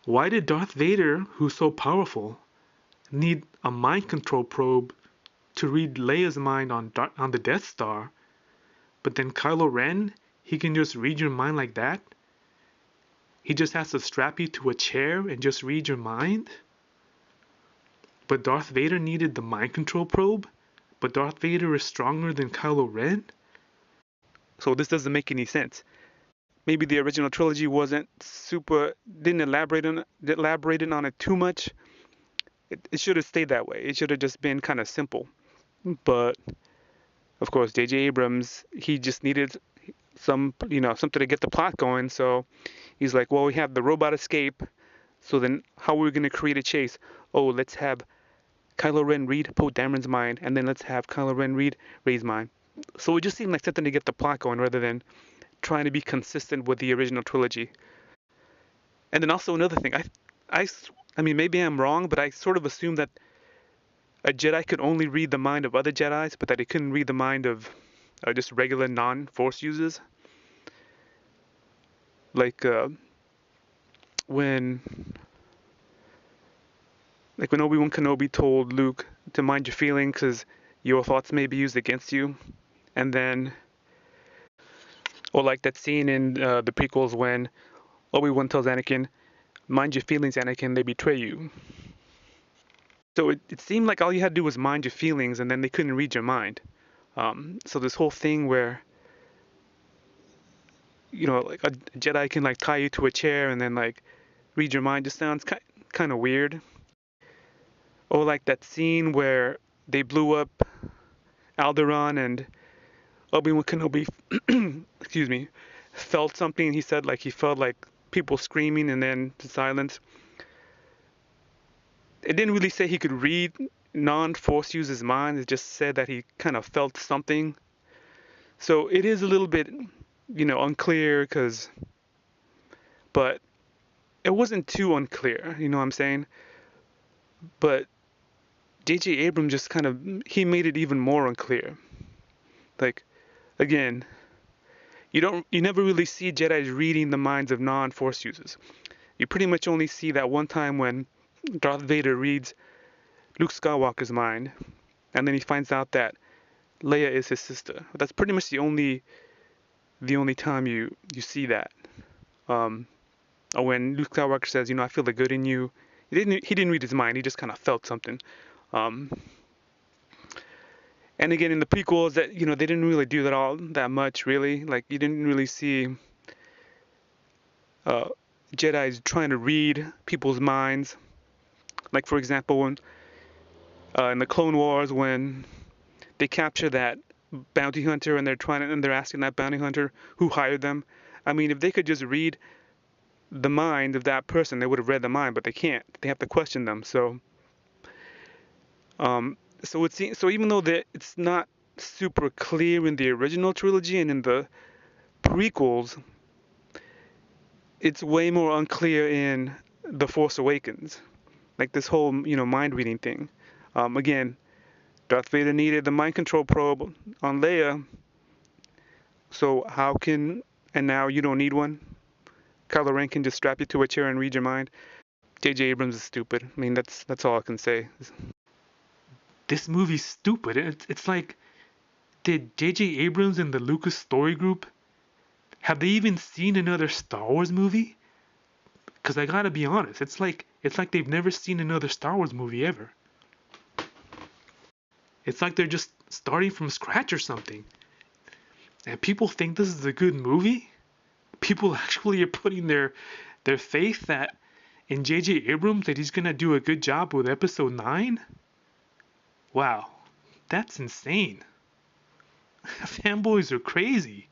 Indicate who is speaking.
Speaker 1: Why did Darth Vader, who's so powerful, need a mind control probe to read Leia's mind on the Death Star, but then Kylo Ren, he can just read your mind like that? He just has to strap you to a chair and just read your mind? But Darth Vader needed the mind control probe? But Darth Vader is stronger than Kylo Ren? So this doesn't make any sense. Maybe the original trilogy didn't elaborate on it too much. It should have stayed that way. It should have just been kind of simple. But of course, JJ Abrams, he just needed something to get the plot going. So he's like, well, we have the robot escape. So then how are we going to create a chase? Oh, let's have Kylo Ren read Poe Dameron's mind, and then let's have Kylo Ren read Rey's mind. So it just seemed like something to get the plot going rather than trying to be consistent with the original trilogy. And then also another thing, I mean, maybe I'm wrong, but I sort of assumed that a Jedi could only read the mind of other Jedis, but that he couldn't read the mind of just regular non-Force users. Like when Obi-Wan Kenobi told Luke to mind your feelings because your thoughts may be used against you, and then, or like that scene in the prequels when Obi-Wan tells Anakin, mind your feelings, Anakin, they betray you. So it seemed like all you had to do was mind your feelings, and then they couldn't read your mind. So this whole thing where, like a Jedi can like tie you to a chair and then like read your mind just sounds kind of weird. Or like that scene where they blew up Alderaan and Obi-Wan Kenobi, excuse me, felt something. He said like he felt like people screaming and then silence. It didn't really say he could read non-Force users' minds. It just said that he kind of felt something. So it is a little bit, unclear but it wasn't too unclear, you know what I'm saying? But JJ Abrams just he made it even more unclear. Like, again, you never really see Jedi's reading the minds of non-Force users. You pretty much only see that one time when Darth Vader reads Luke Skywalker's mind, and then he finds out that Leia is his sister. That's pretty much the only time you see that. Or when Luke Skywalker says, I feel the good in you. He didn't read his mind. He just kind of felt something. And again, in the prequels, that they didn't really do that much, really. Like, you didn't really see Jedi's trying to read people's minds. Like, for example, when in the Clone Wars, when they capture that bounty hunter and they're asking that bounty hunter who hired them. I mean, if they could just read the mind of that person, they would have read the mind, but they can't. They have to question them. So even though it's not super clear in the original trilogy and in the prequels, it's way more unclear in The Force Awakens. Like this whole, mind reading thing. Again, Darth Vader needed the mind control probe on Leia. So and now you don't need one? Kylo Ren can just strap you to a chair and read your mind? JJ Abrams is stupid. I mean, that's all I can say. This movie's stupid. It's like, did JJ Abrams and the Lucas Story Group, have they even seen another Star Wars movie? Because I gotta be honest, it's like they've never seen another Star Wars movie ever. It's like they're just starting from scratch or something. And people think this is a good movie? People actually are putting their faith in JJ Abrams that he's gonna do a good job with Episode 9? Wow, that's insane. Fanboys are crazy.